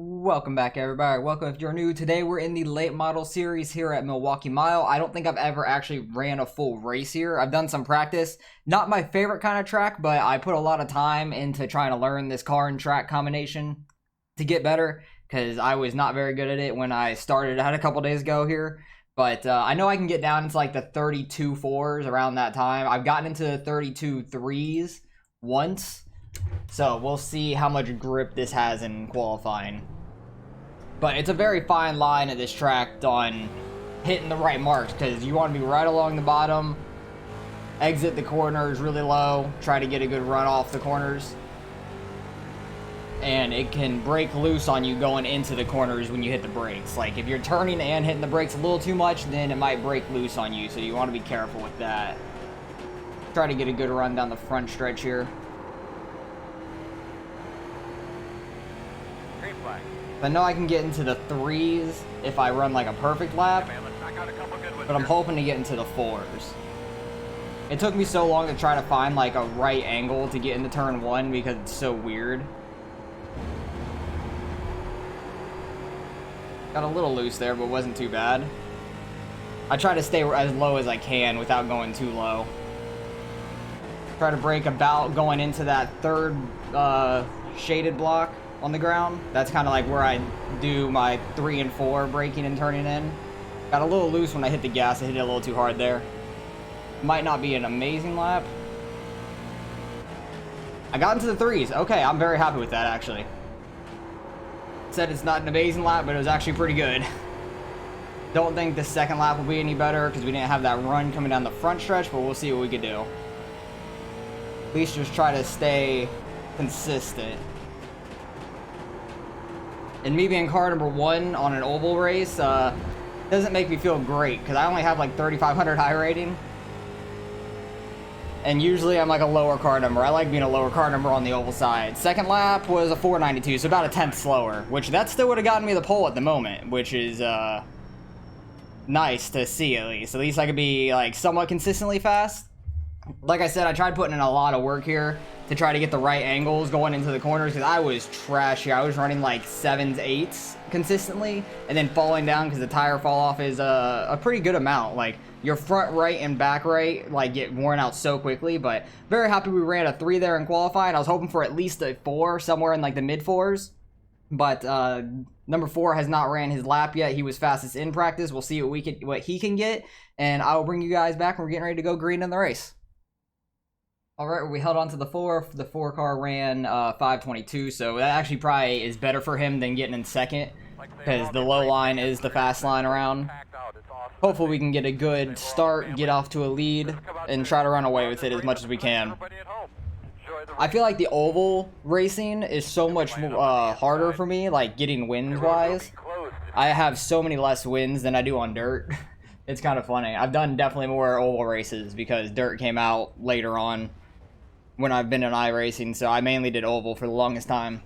Welcome back, everybody. Welcome if you're new. Today we're in the late model series here at Milwaukee Mile. I don't think I've ever actually ran a full race here. I've done some practice. Not my favorite kind of track, but I put a lot of time into trying to learn this car and track combination to get better because I was not very good at it when I started out a couple days ago here. But I know I can get down into like the 32 fours around that time. I've gotten into the 32 threes once. So we'll see how much grip this has in qualifying. But it's a very fine line at this track on hitting the right marks because you want to be right along the bottom, exit the corners really low, try to get a good run off the corners. And it can break loose on you going into the corners when you hit the brakes. Like if you're turning and hitting the brakes a little too much, then it might break loose on you. So you want to be careful with that. Try to get a good run down the front stretch here. I know I can get into the threes if I run like a perfect lap, but I'm hoping to get into the fours. It took me so long to try to find like a right angle to get into turn one because it's so weird. Got a little loose there, but wasn't too bad. I try to stay as low as I can without going too low. Try to brake about going into that third shaded block on the ground. That's kind of like where I do my 3 and 4 braking and turning in. Got a little loose when I hit the gas. I hit it a little too hard there. Might not be an amazing lap. I got into the threes. Okay, I'm very happy with that actually. Said it's not an amazing lap, but it was actually pretty good. Don't think the second lap will be any better because we didn't have that run coming down the front stretch, but we'll see what we can do. At least just try to stay consistent. And me being car number 1 on an oval race doesn't make me feel great because I only have like 3,500 high rating. And usually I'm like a lower car number. I like being a lower car number on the oval side. Second lap was a 492, so about a 10th slower, which that still would have gotten me the pole at the moment, which is nice to see at least. At least I could be like somewhat consistently fast. Like I said, I tried putting in a lot of work here to try to get the right angles going into the corners because I was trashy. I was running like 7s, 8s consistently and then falling down because the tire fall off is a pretty good amount. Like your front right and back right like get worn out so quickly, but very happy we ran a 3 there in qualifying. I was hoping for at least a 4 somewhere in like the mid 4s, but number 4 has not ran his lap yet. He was fastest in practice. We'll see what he can get, and I will bring you guys back when we're getting ready to go green in the race. Alright, we held on to the 4. The 4 car ran 522, so that actually probably is better for him than getting in second, because the low line is the fast line around. Hopefully we can get a good start, get off to a lead, and try to run away with it as much as we can. I feel like the oval racing is so much harder for me, like getting wins-wise. I have so many less wins than I do on dirt. It's kind of funny. I've done definitely more oval races because dirt came out later on when I've been in iRacing, so I mainly did oval for the longest time.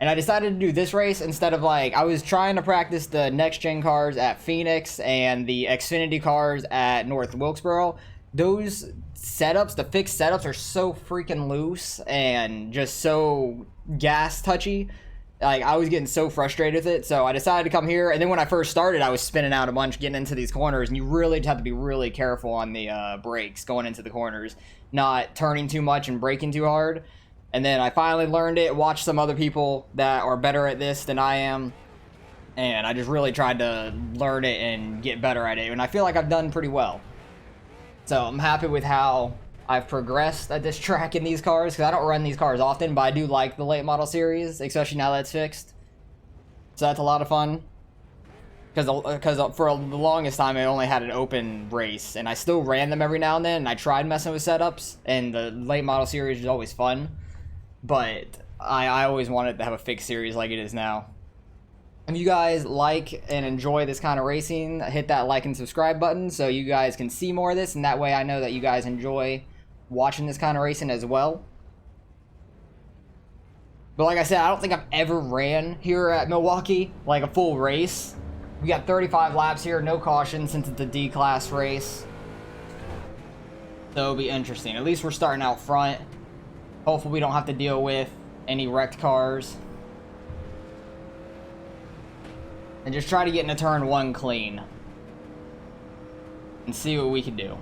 And I decided to do this race instead of like, I was trying to practice the next-gen cars at Phoenix and the Xfinity cars at North Wilkesboro. Those setups, the fixed setups, are so freaking loose and just so gas touchy. Like, I was getting so frustrated with it, so I decided to come here. And then when I first started, I was spinning out a bunch getting into these corners, and you really have to be really careful on the brakes going into the corners, not turning too much and braking too hard. And then I finally learned it, watched some other people that are better at this than I am, and I just really tried to learn it and get better at it, and I feel like I've done pretty well. So I'm happy with how I've progressed at this track in these cars, because I don't run these cars often, but I do like the late model series, especially now that it's fixed. So that's a lot of fun. Because for the longest time, I only had an open race, and I still ran them every now and then, and I tried messing with setups, and the late model series is always fun. But I always wanted to have a fixed series like it is now. If you guys like and enjoy this kind of racing, hit that like and subscribe button so you guys can see more of this, and that way I know that you guys enjoy watching this kind of racing as well. But like I said, I don't think I've ever ran here at Milwaukee like a full race. We got 35 laps here, no caution since it's a D-class race. So it'll be interesting. At least we're starting out front. Hopefully we don't have to deal with any wrecked cars. and just try to get into turn 1 clean and see what we can do.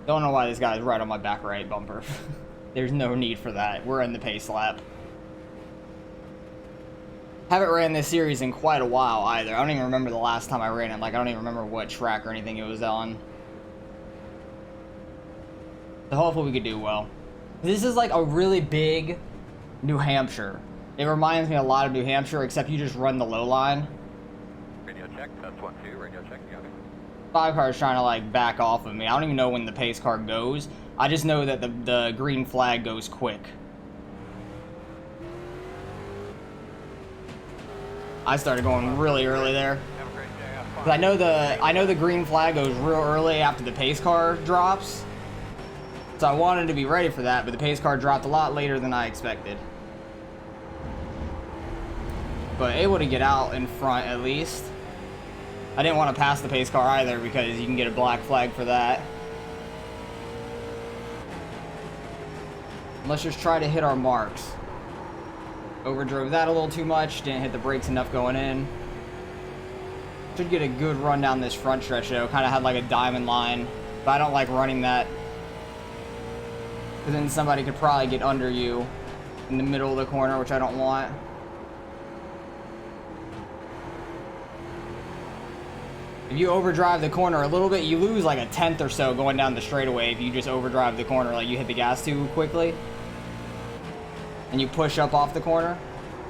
Don't know why this guy's right on my back right bumper. There's no need for that. We're in the pace lap. Haven't ran this series in quite a while either. I don't even remember the last time I ran it. Like, I don't even remember what track or anything it was on. So hopefully we could do well. This is like a really big New Hampshire. It reminds me a lot of New Hampshire, except you just run the low line. Radio check, test 1-2, radio check, got it. 5 car's trying to like back off of me. I don't even know when the pace car goes. I just know that the green flag goes quick. I started going really early there. Have a great day. Have fun. 'Cause I know the green flag goes real early after the pace car drops. So I wanted to be ready for that, but the pace car dropped a lot later than I expected. But able to get out in front at least. I didn't want to pass the pace car either because you can get a black flag for that. Let's just try to hit our marks. Overdrove that a little too much, didn't hit the brakes enough going in. Should get a good run down this front stretch though, kind of had like a diamond line, but I don't like running that. Because then somebody could probably get under you in the middle of the corner, which I don't want. If you overdrive the corner a little bit, you lose like a tenth or so going down the straightaway if you just overdrive the corner, like you hit the gas too quickly. And you push up off the corner.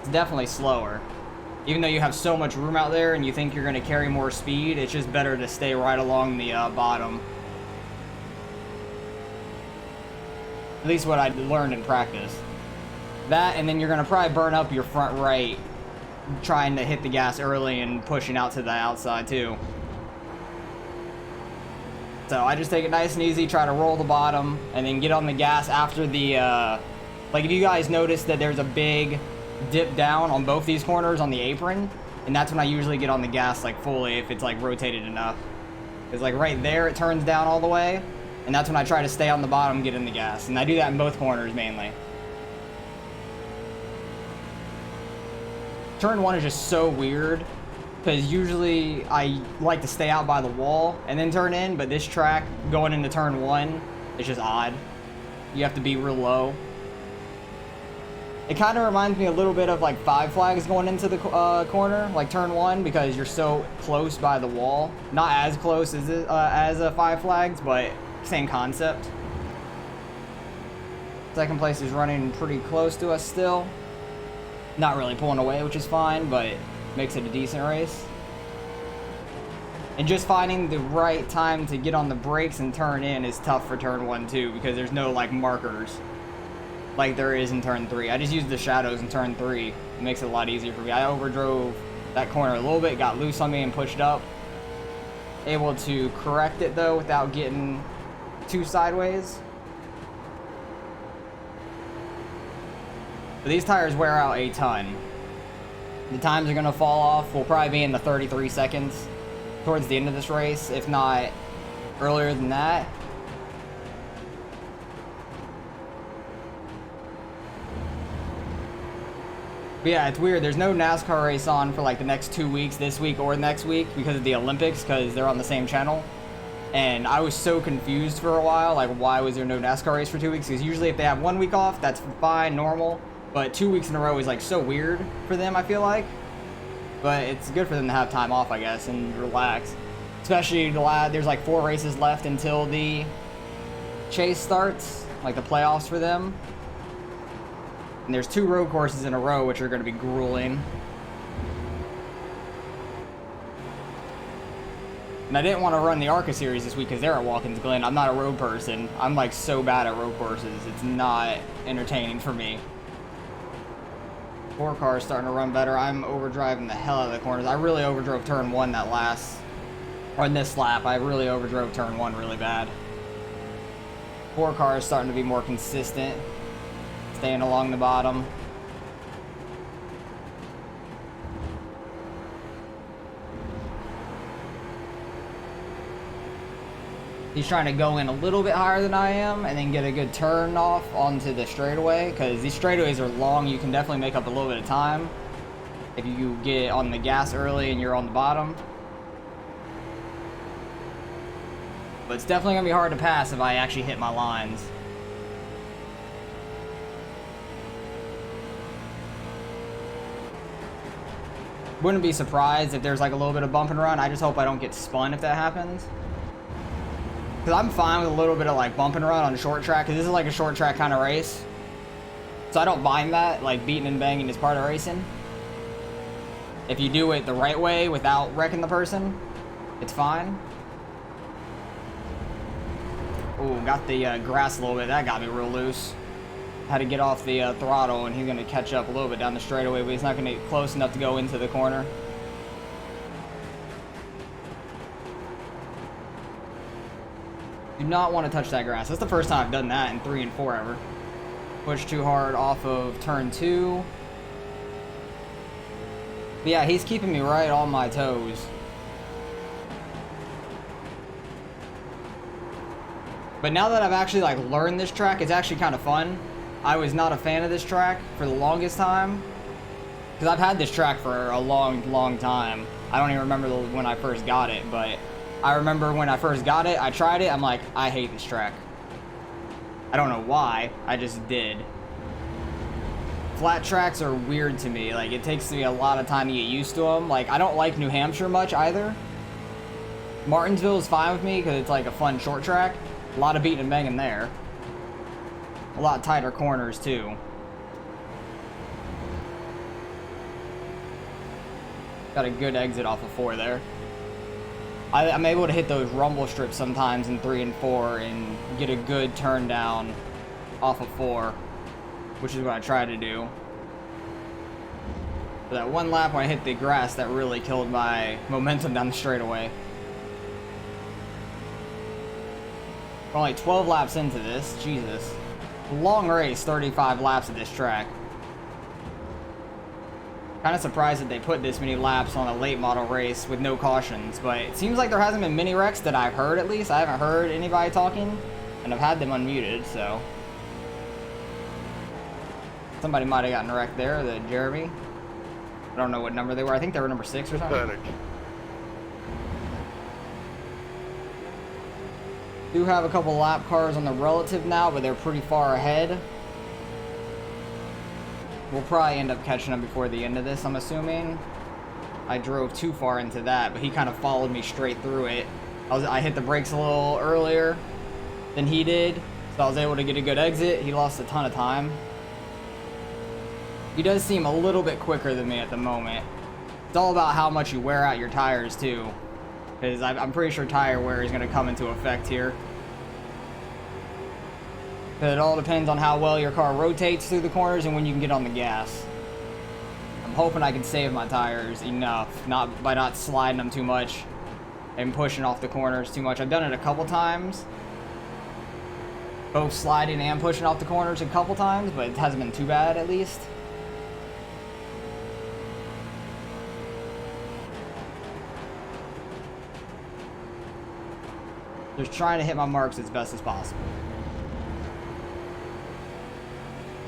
It's definitely slower. Even though you have so much room out there and you think you're going to carry more speed, it's just better to stay right along the bottom. At least what I learned in practice. That, and then you're going to probably burn up your front right trying to hit the gas early and pushing out to the outside too. So I just take it nice and easy, try to roll the bottom, and then get on the gas after the, like if you guys notice that there's a big dip down on both these corners on the apron, and that's when I usually get on the gas like fully if it's like rotated enough. Because like right there it turns down all the way, and that's when I try to stay on the bottom and get in the gas. And I do that in both corners mainly. Turn 1 is just so weird, because usually I like to stay out by the wall and then turn in, but this track going into turn 1 is just odd. You have to be real low. It kind of reminds me a little bit of like 5 flags going into the corner, like turn 1, because you're so close by the wall. Not as close as 5 flags, but same concept. Second place is running pretty close to us still. Not really pulling away, which is fine, but makes it a decent race. And just finding the right time to get on the brakes and turn in is tough for turn 1 too, because there's no like markers like there is in turn 3. I just use the shadows in turn 3. It makes it a lot easier for me. I overdrove that corner a little bit, got loose on me and pushed up. Able to correct it though without getting too sideways. But these tires wear out a ton. The times are going to fall off. We'll probably be in the 33 seconds towards the end of this race, if not earlier than that. But yeah, it's weird. There's no NASCAR race on for like the next 2 weeks, this week or next week, because of the Olympics, because they're on the same channel. And I was so confused for a while, like why was there no NASCAR race for 2 weeks? Because usually if they have 1 week off, that's fine, normal. But 2 weeks in a row is like so weird for them, I feel like. But it's good for them to have time off, I guess, and relax. Especially there's like 4 races left until the chase starts, like the playoffs for them. And there's 2 road courses in a row, which are going to be grueling. And I didn't want to run the ARCA series this week because they're at Watkins Glen. I'm not a road person. I'm like so bad at road courses. It's not entertaining for me. 4 cars starting to run better. I'm overdriving the hell out of the corners. I really overdrove turn 1 in this lap. I really overdrove turn 1 really bad. 4 cars starting to be more consistent. Staying along the bottom. He's trying to go in a little bit higher than I am and then get a good turn off onto the straightaway, because these straightaways are long. You can definitely make up a little bit of time. if you get on the gas early and you're on the bottom. But it's definitely gonna be hard to pass if I actually hit my lines. Wouldn't be surprised if there's like a little bit of bump and run. I just hope I don't get spun if that happens. Because I'm fine with a little bit of like bump and run on a short track, because this is like a short track kind of race. So I don't mind that, like beating and banging is part of racing. If you do it the right way without wrecking the person, it's fine. Ooh, got the grass a little bit. That got me real loose. Had to get off the throttle, and he's going to catch up a little bit down the straightaway, but he's not going to get close enough to go into the corner. Do not want to touch that grass. That's the first time I've done that in 3 and 4 ever. Push too hard off of turn 2. But yeah, he's keeping me right on my toes. But now that I've actually like learned this track, it's actually kind of fun. I was not a fan of this track for the longest time, because I've had this track for a long time. I don't even remember when I first got it, but I remember when I first got it, I tried it, I'm like, I hate this track. I don't know why, I just did. Flat tracks are weird to me. Like, it takes me a lot of time to get used to them. Like, I don't like New Hampshire much either. Martinsville is fine with me because it's like a fun short track. A lot of beating and banging there. A lot tighter corners too. Got a good exit off of 4 there. I'm able to hit those rumble strips sometimes in 3 and 4 and get a good turn down off of 4, which is what I try to do. For that one lap when I hit the grass, that really killed my momentum down the straightaway. We're only 12 laps into this. Jesus. Long race, 35 laps at this track. Kind of surprised that they put this many laps on a late model race with no cautions, but it seems like there hasn't been many wrecks that I've heard, at least. I haven't heard anybody talking, and I've had them unmuted, so. Somebody might have gotten wrecked there, the Jeremy. I don't know what number they were. I think they were number 6 or something. Do have a couple lap cars on the relative now, but they're pretty far ahead. We'll probably end up catching him before the end of this, I'm assuming. I drove too far into that, but he kind of followed me straight through it. I hit the brakes a little earlier than he did, so I was able to get a good exit. He lost a ton of time. He does seem a little bit quicker than me at the moment. It's all about how much you wear out your tires too, because I'm pretty sure tire wear is going to come into effect here. It all depends on how well your car rotates through the corners and when you can get on the gas. I'm hoping I can save my tires enough, by not sliding them too much and pushing off the corners too much. I've done it a couple times, both sliding and pushing off the corners a couple times, but it hasn't been too bad at least. Just trying to hit my marks as best as possible.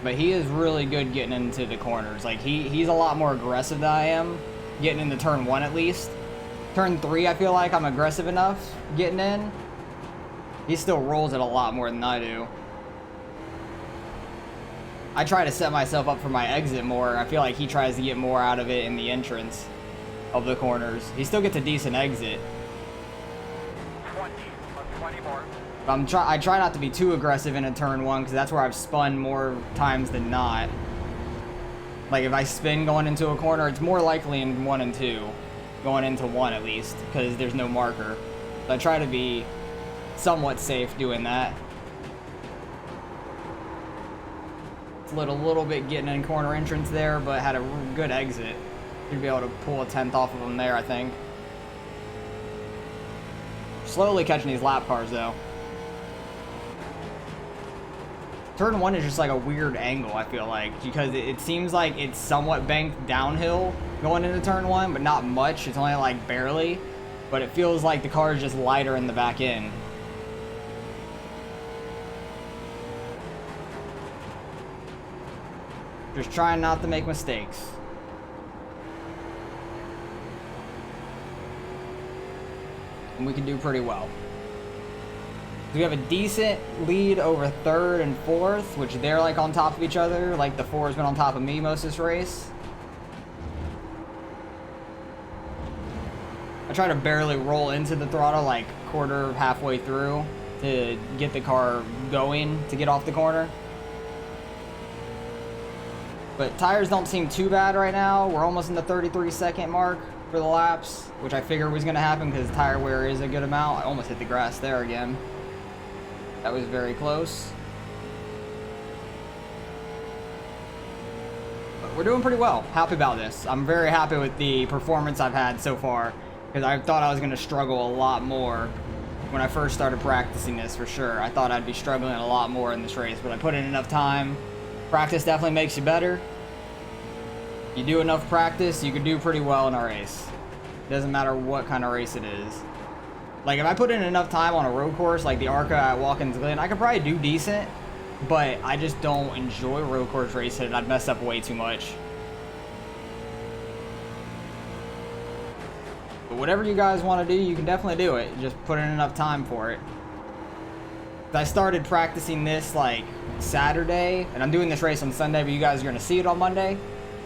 But he is really good getting into the corners. Like, he's a lot more aggressive than I am, getting into turn 1 at least. Turn 3, I feel like I'm aggressive enough getting in. He still rolls it a lot more than I do. I try to set myself up for my exit more. I feel like he tries to get more out of it in the entrance of the corners. He still gets a decent exit. 20 more. I try not to be too aggressive in a turn 1, because that's where I've spun more times than not. Like, if I spin going into a corner, it's more likely in 1 and 2. Going into 1 at least, because there's no marker. So I try to be somewhat safe doing that. Slid a little bit getting in corner entrance there, but had a good exit. Should be able to pull a 10th off of him there, I think. Slowly catching these lap cars, though. Turn 1 is just like a weird angle, I feel like, because it seems like it's somewhat banked downhill going into turn 1, but not much. It's only like barely, but it feels like the car is just lighter in the back end. Just trying not to make mistakes. and we can do pretty well. We have a decent lead over third and fourth, which they're like on top of each other. Like the four has been on top of me most of this race. I try to barely roll into the throttle like quarter, halfway through to get the car going to get off the corner. But tires don't seem too bad right now. We're almost in the 33-second mark for the laps, which I figured was going to happen because tire wear is a good amount. I almost hit the grass there again. That was very close. But we're doing pretty well. Happy about this. I'm very happy with the performance I've had so far, because I thought I was going to struggle a lot more when I first started practicing this, for sure. I thought I'd be struggling a lot more in this race, but I put in enough time. Practice definitely makes you better. You do enough practice, you can do pretty well in a race. It doesn't matter what kind of race it is. Like, if I put in enough time on a road course like the ARCA at Watkins Glen, I could probably do decent, but I just don't enjoy road course racing. I'd mess up way too much. But whatever you guys want to do, you can definitely do it. Just put in enough time for it. I started practicing this like Saturday, and I'm doing this race on Sunday, but you guys are going to see it on Monday.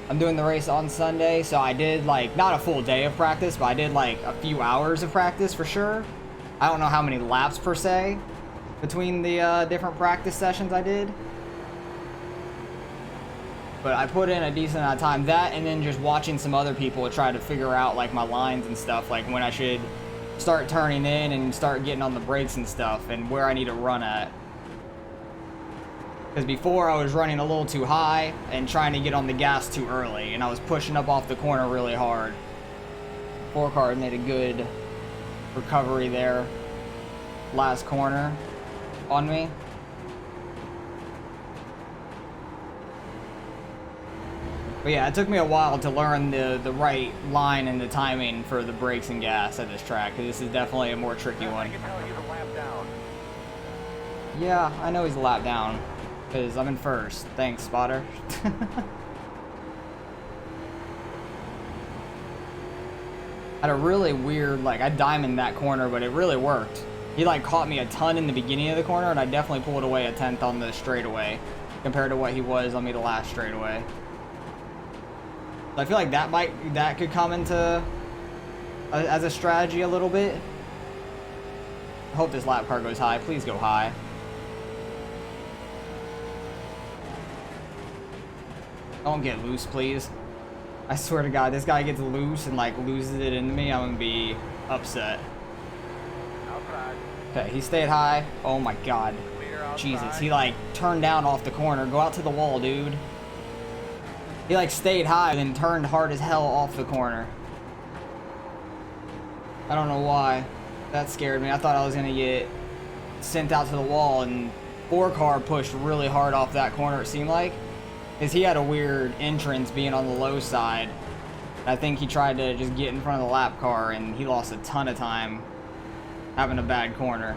I'm doing the race on Sunday, so I did like not a full day of practice, but I did like a few hours of practice for sure. I don't know how many laps per se between the different practice sessions I did, but I put in a decent amount of time. That, and then just watching some other people to try to figure out like my lines and stuff, like when I should start turning in and start getting on the brakes and stuff, and where I need to run at. Because before I was running a little too high and trying to get on the gas too early, and I was pushing up off the corner really hard. 4 car made a good recovery there last corner on me. But yeah, it took me a while to learn the right line and the timing for the brakes and gas at this track, because this is definitely a more tricky one. I can tell you the lap down. Yeah, I know he's a lap down, because I'm in first. Thanks, spotter. Had a really weird, like, I diamonded that corner, but it really worked. He, like, caught me a ton in the beginning of the corner, and I definitely pulled away a 10th on the straightaway compared to what he was on me the last straightaway. I feel like that could come into as a strategy a little bit. I hope this lap car goes high. Please go high. Don't get loose, please. I swear to God, this guy gets loose and like loses it into me, I'm gonna be upset. Outside. Okay, he stayed high. Oh my God. Clear outside. Jesus, he like turned down off the corner. Go out to the wall, dude. He like stayed high, then turned hard as hell off the corner. I don't know why. That scared me. I thought I was gonna get sent out to the wall, and 4 car pushed really hard off that corner, it seemed like. Because he had a weird entrance being on the low side. I think he tried to just get in front of the lap car, and he lost a ton of time having a bad corner.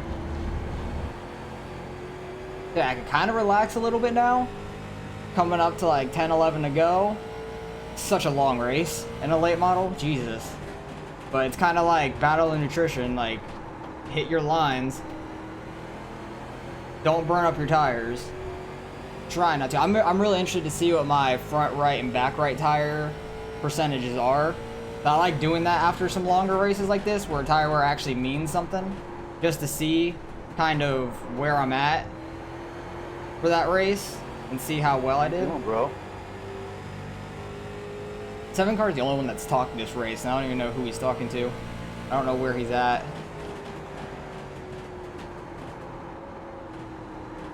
Yeah, I can kind of relax a little bit now. Coming up to like 10, 11 to go. Such a long race in a late model. Jesus. But it's kind of like battle of nutrition. Like, hit your lines. Don't burn up your tires. Try not to. I'm really interested to see what my front right and back right tire percentages are. I like doing that after some longer races like this, where tire wear actually means something, just to see kind of where I'm at for that race and see how well I did. Come on, bro. 7 car is the only one that's talking this race, and I don't even know who he's talking to. I don't know where he's at.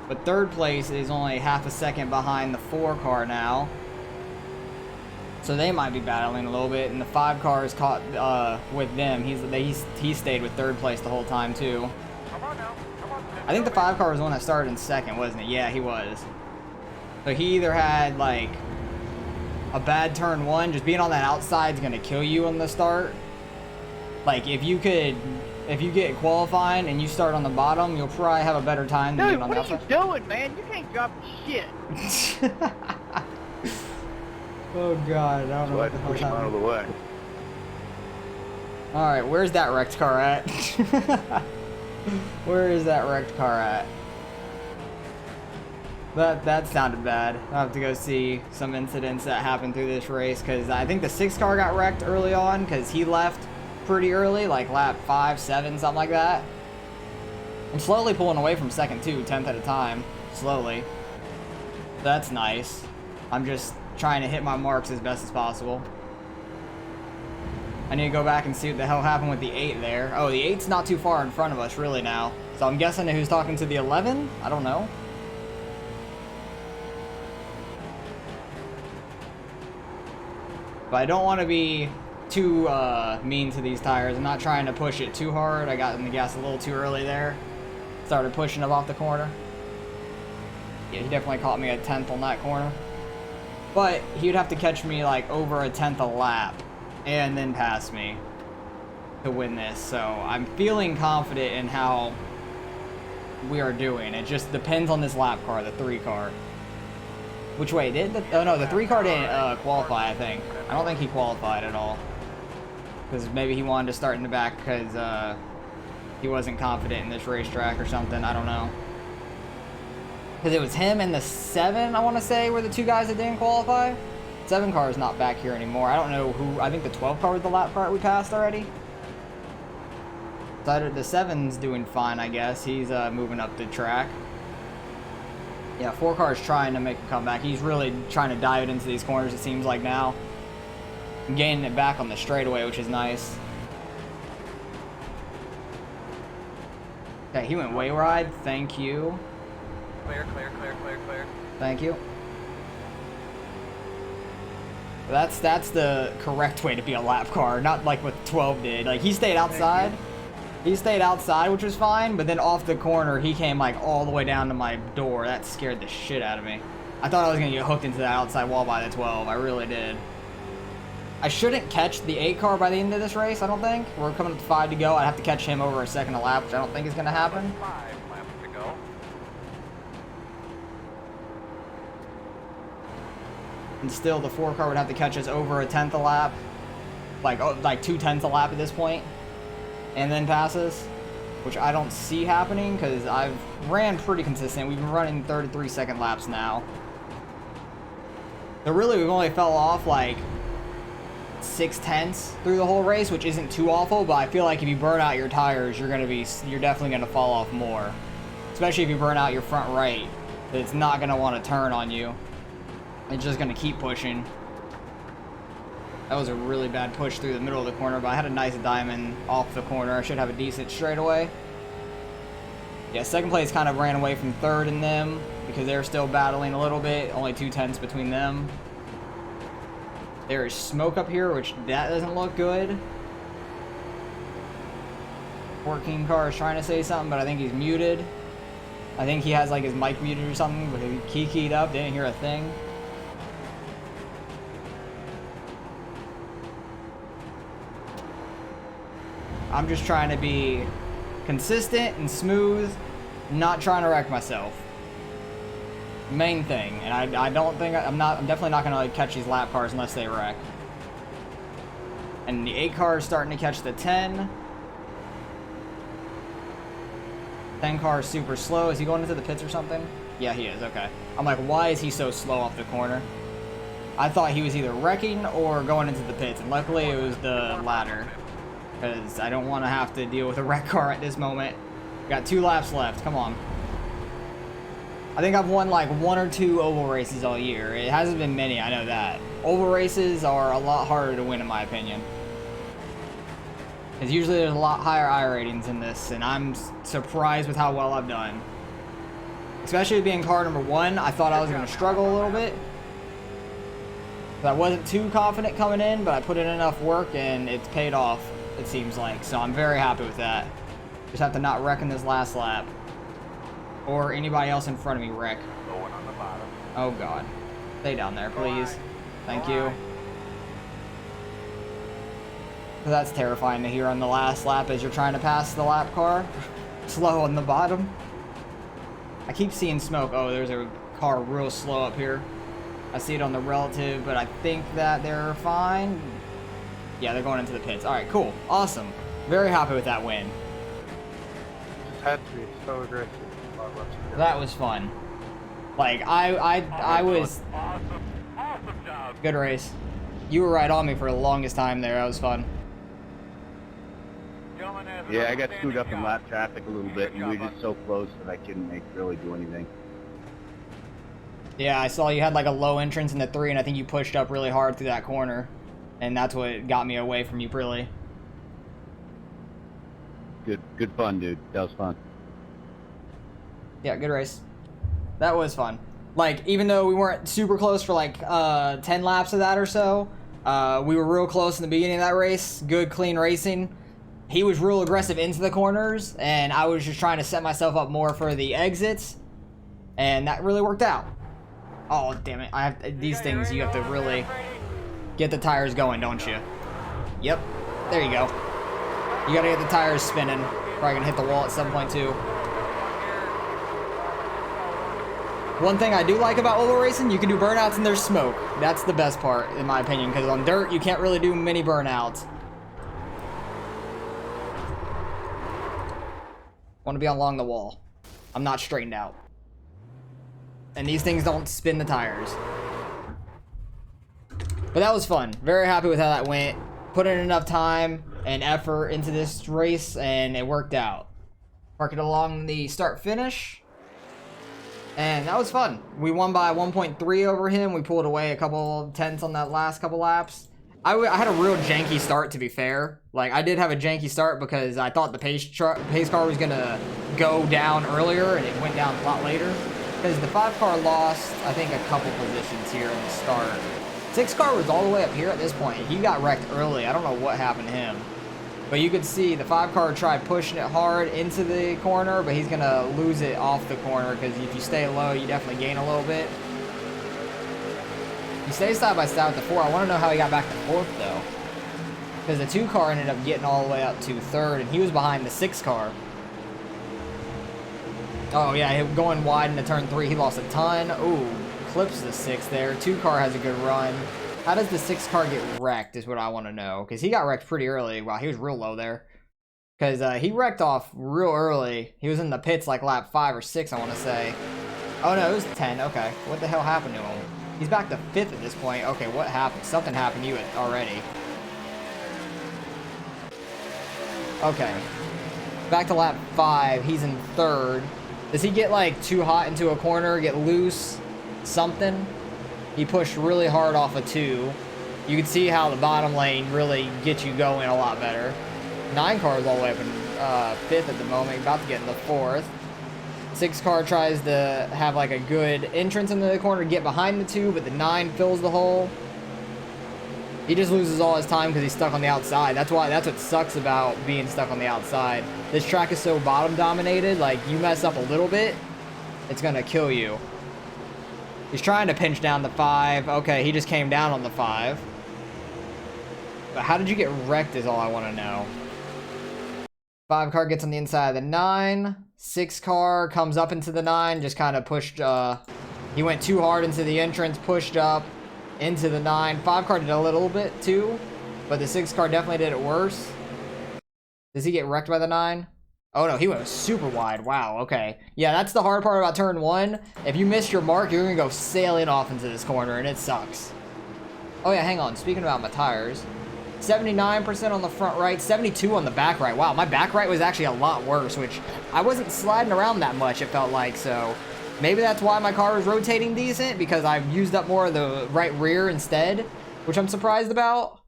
But 3rd place is only half a second behind the 4 car now. So they might be battling a little bit, and the 5 car is caught with them. He stayed with 3rd place the whole time too. Come on now. Come on. I think the 5 car was the one that started in 2nd, wasn't it? Yeah, he was. So he either had like a bad turn 1, just being on that outside is gonna kill you on the start. Like if you get qualifying and you start on the bottom, you'll probably have a better time than Dude, being on what the are you outside. doing, man? You can't drop shit. Oh God, I don't know So I what had the to hell's push him out of happening. the way. Alright, where's that wrecked car at? Where is that wrecked car at? That sounded bad. I'll have to go see some incidents that happened through this race, because I think the 6 car got wrecked early on because he left pretty early, like lap 5, 7, something like that. I'm slowly pulling away from second too, 10th at a time, slowly. That's nice. I'm just trying to hit my marks as best as possible. I need to go back and see what the hell happened with the 8 there. Oh, the 8's not too far in front of us really now. So I'm guessing who's talking to the 11? I don't know. But I don't want to be too mean to these tires. I'm not trying to push it too hard. I got in the gas a little too early there. Started pushing it off the corner. Yeah, he definitely caught me a 10th on that corner. But he'd have to catch me like over a 10th a lap and then pass me to win this. So I'm feeling confident in how we are doing. It just depends on this lap car, the 3 car. Which way did the, oh no, the 3 car didn't qualify, I think. I don't think he qualified at all. Because maybe he wanted to start in the back because he wasn't confident in this racetrack or something. I don't know. Because it was him and the 7, I want to say, were the 2 guys that didn't qualify. 7 car is not back here anymore. I don't know who. I think the 12 car was the lap car we passed already. So the 7's doing fine, I guess. He's moving up the track. Yeah, 4 car's trying to make a comeback. He's really trying to dive it into these corners, it seems like now. I'm gaining it back on the straightaway, which is nice. Okay, he went way wide. Thank you. Clear, clear, clear, clear, clear. Thank you. That's the correct way to be a lap car, not like what 12 did. Like, he stayed outside. He stayed outside, which was fine, but then off the corner, he came like all the way down to my door. That scared the shit out of me. I thought I was gonna get hooked into that outside wall by the 12. I really did. I shouldn't catch the 8 car by the end of this race, I don't think. We're coming up to 5 to go. I'd have to catch him over a second a lap, which I don't think is gonna happen. 5 laps to go. And still, the 4 car would have to catch us over a 10th a lap. Like 2/10 a lap at this point. And then passes, which I don't see happening because I've ran pretty consistent. We've been running 33-second laps now. So really, we've only fell off like 6/10 through the whole race, which isn't too awful, but I feel like if you burn out your tires, you're definitely gonna fall off more. Especially if you burn out your front right. It's not gonna want to turn on you. It's just gonna keep pushing. That was a really bad push through the middle of the corner, but I had a nice diamond off the corner. I should have a decent straightaway. Yeah, second place kind of ran away from third in them because they're still battling a little bit. Only 2/10 between them. There is smoke up here, which that doesn't look good. 14 car is trying to say something, but I think he's muted. I think he has like his mic muted or something, but he keyed up, didn't hear a thing. I'm just trying to be consistent and smooth, not trying to wreck myself. Main thing, and I don't think I'm definitely not gonna like catch these lap cars unless they wreck. And the 8 car is starting to catch the 10. 10 car is super slow. Is he going into the pits or something? Yeah, he is. Okay. I'm like, why is he so slow off the corner? I thought he was either wrecking or going into the pits, and luckily it was the latter. Because I don't want to have to deal with a wreck car at this moment. Got 2 laps left. Come on. I think I've won like 1 or 2 oval races all year. It hasn't been many, I know that. Oval races are a lot harder to win in my opinion. Because usually there's a lot higher I ratings in this, and I'm surprised with how well I've done. Especially being car number 1, I thought I was going to struggle a little bit. I wasn't too confident coming in, but I put in enough work and it's paid off, it seems like. So I'm very happy with that. Just have to not wreck in this last lap. Or anybody else in front of me wreck. Going on the bottom. Oh god. Stay down there, please. Thank you. That's terrifying to hear on the last lap as you're trying to pass the lap car. Slow on the bottom. I keep seeing smoke. Oh, there's a car real slow up here. I see it on the relative, but I think that they're fine. Yeah, they're going into the pits. All right, cool. Awesome. Very happy with that win. Just had to be so aggressive. That was fun. Like, I was... Awesome. Awesome job. Good race. You were right on me for the longest time there. That was fun. Gentlemen, as an Yeah, I got screwed outstanding up in job. lap traffic a little bit, and we were Good just so close that I couldn't really do anything. Yeah, I saw you had like a low entrance in the 3, and I think you pushed up really hard through that corner. And that's what got me away from you, really. Good fun, dude. That was fun. Yeah, good race. That was fun. Like, even though we weren't super close for like 10 laps of that or so, we were real close in the beginning of that race. Good, clean racing. He was real aggressive into the corners, and I was just trying to set myself up more for the exits, and that really worked out. Oh, damn it. I have these things you have to really get the tires going, don't you? Yep. There you go. You gotta get the tires spinning. Probably gonna hit the wall at 7.2. One thing I do like about oval racing, you can do burnouts and there's smoke. That's the best part, in my opinion, because on dirt, you can't really do many burnouts. Want to be along the wall. I'm not straightened out. And these things don't spin the tires. But that was fun. Very happy with how that went. Put in enough time and effort into this race, and it worked out. Park it along the start-finish. And that was fun. We won by 1.3 over him. We pulled away a couple tenths on that last couple laps. I had a real janky start, to be fair. Like, I did have a janky start because I thought the pace car was going to go down earlier, and it went down a lot later. Because the 5 car lost, I think, a couple positions here in the start. 6 car was all the way up here at this point. He got wrecked early. I don't know what happened to him. But you could see the 5 car tried pushing it hard into the corner, but he's going to lose it off the corner because if you stay low, you definitely gain a little bit. He stays side by side with the 4. I want to know how he got back to 4th, though. Because the 2 car ended up getting all the way up to 3rd, and he was behind the 6 car. Oh, yeah, going wide into turn 3, he lost a ton. Ooh, clips the 6 there. 2 car has a good run. How does the 6 car get wrecked is what I want to know. Because he got wrecked pretty early. Wow, he was real low there. Because he wrecked off real early. He was in the pits like lap 5 or 6, I want to say. Oh, no, it was 10. Okay. What the hell happened to him? He's back to 5th at this point. Okay, what happened? Something happened to you already. Okay. Back to lap 5. He's in 3rd. Does he get like too hot into a corner, get loose, something? He pushed really hard off a 2. You can see how the bottom lane really gets you going a lot better. 9 cars all the way up in 5th at the moment, about to get in the 4th. 6 car tries to have like a good entrance into the corner, get behind the 2, but the 9 fills the hole. He just loses all his time because he's stuck on the outside. That's what sucks about being stuck on the outside. This track is so bottom dominated, like you mess up a little bit, it's gonna kill you. He's trying to pinch down the 5. Okay, he just came down on the 5. But how did you get wrecked is all I want to know. 5 car gets on the inside of the 9. 6 car comes up into the 9, just kind of pushed, he went too hard into the entrance, pushed up into the 9. 5 car did a little bit too, but the 6 car definitely did it worse. Does he get wrecked by the 9? Oh no, he went super wide. Wow, okay. Yeah, that's the hard part about turn 1. If you miss your mark, you're gonna go sailing off into this corner, and it sucks. Oh yeah, hang on. Speaking about my tires, 79% on the front right, 72 on the back right. Wow, my back right was actually a lot worse, which I wasn't sliding around that much, it felt like, so maybe that's why my car was rotating decent, because I've used up more of the right rear instead, which I'm surprised about.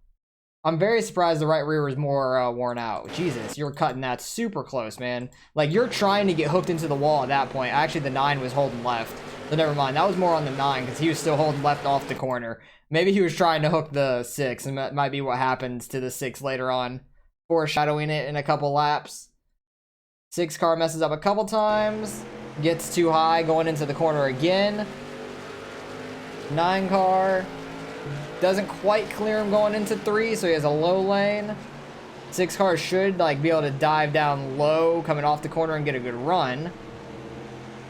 I'm very surprised the right rear was more worn out. Jesus, you're cutting that super close, man. Like, you're trying to get hooked into the wall at that point. Actually, the 9 was holding left. So never mind, that was more on the 9, because he was still holding left off the corner. Maybe he was trying to hook the 6, and that might be what happens to the 6 later on. Foreshadowing it in a couple laps. 6 car messes up a couple times. Gets too high going into the corner again. 9 car doesn't quite clear him going into 3, so he has a low lane. 6 car should like be able to dive down low coming off the corner and get a good run.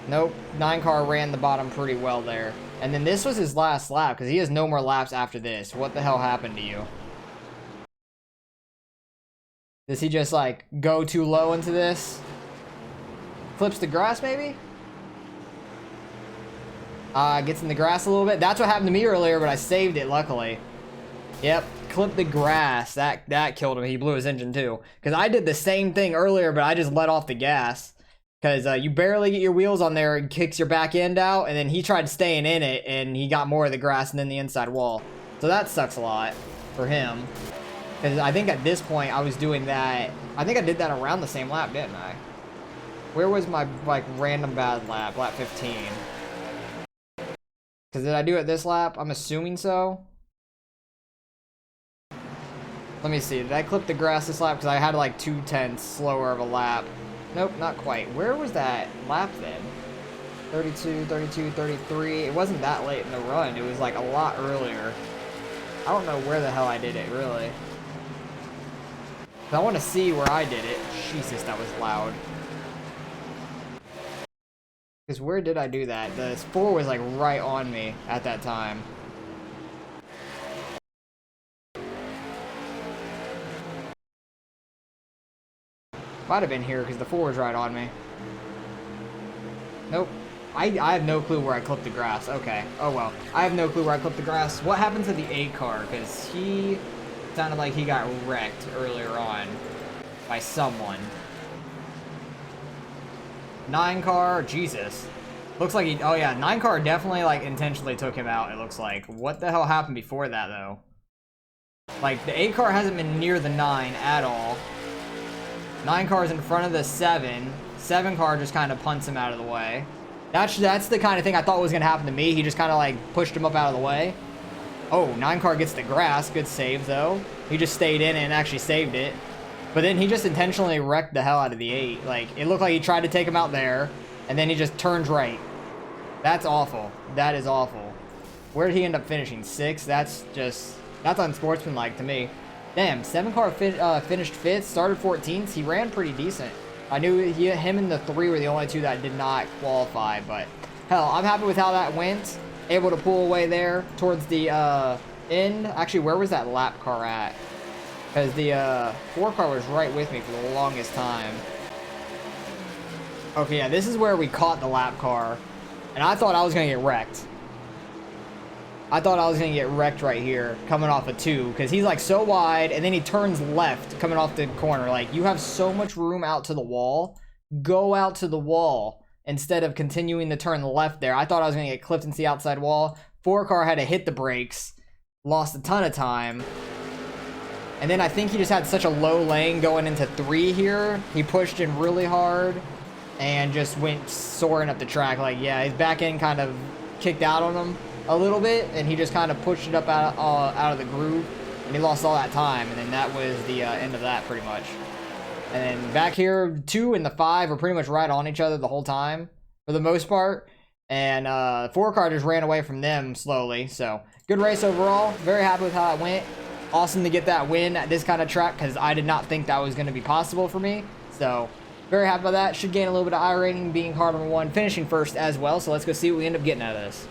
Nope, 9 car ran the bottom pretty well there. And then this was his last lap because he has no more laps after this. What the hell happened to you? Does he just like go too low into this? Flips the grass maybe? Gets in the grass a little bit. That's what happened to me earlier, but I saved it luckily. Yep, clipped the grass. That killed him. He blew his engine too. Because I did the same thing earlier, but I just let off the gas. Because you barely get your wheels on there and kicks your back end out, and then he tried staying in it, and he got more of the grass than the inside wall. So that sucks a lot for him. Because I think at this point, I was doing that. I think I did that around the same lap, didn't I? Where was my, like, random bad lap? Lap 15. Because did I do it this lap? I'm assuming so. Let me see. Did I clip the grass this lap? Because I had like 2/10 slower of a lap. Nope, not quite. Where was that lap then? 32, 32, 33. It wasn't that late in the run. It was like a lot earlier. I don't know where the hell I did it, really. I want to see where I did it. Jesus, that was loud. Because where did I do that? The 4 was like right on me at that time. Might have been here because the 4 was right on me. Nope. I have no clue where I clipped the grass. Okay. Oh well. I have no clue where I clipped the grass. What happened to the 8 car? Because he sounded like he got wrecked earlier on by someone. 9 car, Jesus. Looks like he, oh yeah, 9 car definitely like intentionally took him out, it looks like. What the hell happened before that though? Like the 8 car hasn't been near the 9 at all. 9 cars in front of the 7. 7 car just kind of punts him out of the way. That's the kind of thing I thought was gonna happen to me. He just kind of like pushed him up out of the way. Oh, 9 car gets the grass. Good save though. He just stayed in and actually saved it. But then he just intentionally wrecked the hell out of the 8. Like, it looked like he tried to take him out there, and then he just turns right. That's awful. That is awful. Where did he end up finishing? 6? That's unsportsmanlike to me. Damn, 7 car finished 5th, started 14th. He ran pretty decent. I knew him and the 3 were the only 2 that did not qualify, but hell, I'm happy with how that went. Able to pull away there towards the end. Actually, where was that lap car at? Because the 4 car was right with me for the longest time. Okay, yeah, this is where we caught the lap car. And I thought I was going to get wrecked. I thought I was going to get wrecked right here, coming off a 2. Because he's like so wide, and then he turns left, coming off the corner. Like, you have so much room out to the wall. Go out to the wall, instead of continuing to turn left there. I thought I was going to get clipped into the outside wall. 4 car had to hit the brakes. Lost a ton of time. And then I think he just had such a low lane going into 3 here. He pushed in really hard and just went soaring up the track. Like, yeah, his back end kind of kicked out on him a little bit, and he just kind of pushed it up out of the groove, and he lost all that time. And then that was the end of that pretty much. And then back here, 2 and the 5 were pretty much right on each other the whole time for the most part. And 4 car just ran away from them slowly. So good race overall. Very happy with how it went. Awesome to get that win at this kind of track, because I did not think that was going to be possible for me. So, very happy about that. Should gain a little bit of iRating, being car number 1, finishing first as well. So, let's go see what we end up getting out of this.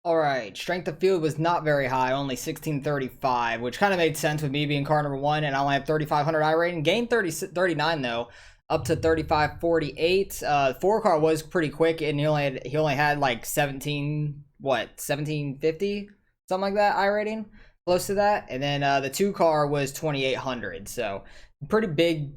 Alright, strength of field was not very high, only 1635, which kind of made sense with me being car number 1, and I only have 3,500 iRating. Gained 39 though, up to 3548. 4 car was pretty quick, and he only had like 1750? Something like that, iRating. Close to that. And then the 2 car was 2800, so pretty big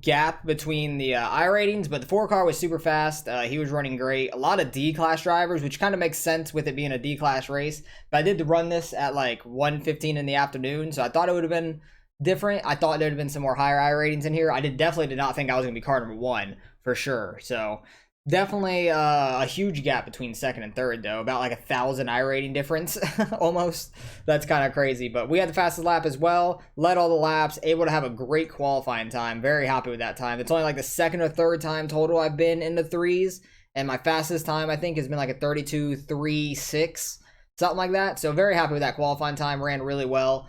gap between the iRatings, but the 4 car was super fast. He was running great. A lot of D-class drivers, which kind of makes sense with it being a D-class race, but I did run this at like 1:15 in the afternoon, so I thought it would have been different. I thought there would have been some more higher iRatings in here. I definitely did not think I was going to be car number 1 for sure, so definitely a huge gap between 2nd and 3rd though, about like 1,000 iRating difference almost. That's kind of crazy, but we had the fastest lap as well, led all the laps, able to have a great qualifying time. Very happy with that time. It's only like the 2nd or 3rd time total I've been in the 3s, and my fastest time I think has been like a 32.36, something like that. So very happy with that qualifying time. Ran really well.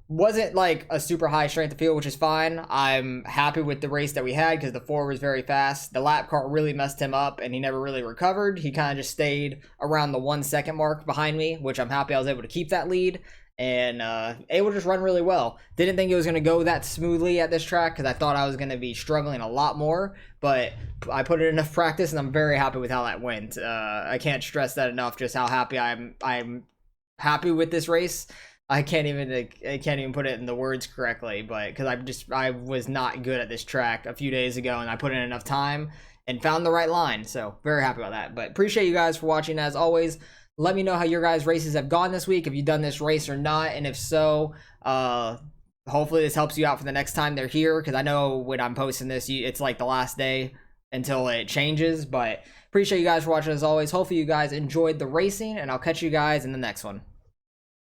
Wasn't like a super high strength of field, which is fine. I'm happy with the race that we had because the 4 was very fast. The lap car really messed him up, and he never really recovered. He kind of just stayed around the 1 second mark behind me, which I'm happy I was able to keep that lead. and able to just run really well. Didn't think it was going to go that smoothly at this track because I thought I was going to be struggling a lot more, but I put in enough practice, and I'm very happy with how that went. I can't stress that enough, just how happy I'm happy with this race. I can't even put it in the words correctly, but because I was not good at this track a few days ago, and I put in enough time and found the right line. So very happy about that. But appreciate you guys for watching as always. Let me know how your guys' races have gone this week, if you've done this race or not, and if so, hopefully this helps you out for the next time they're here, because I know when I'm posting this, it's like the last day until it changes. But appreciate you guys for watching as always. Hopefully you guys enjoyed the racing, and I'll catch you guys in the next one.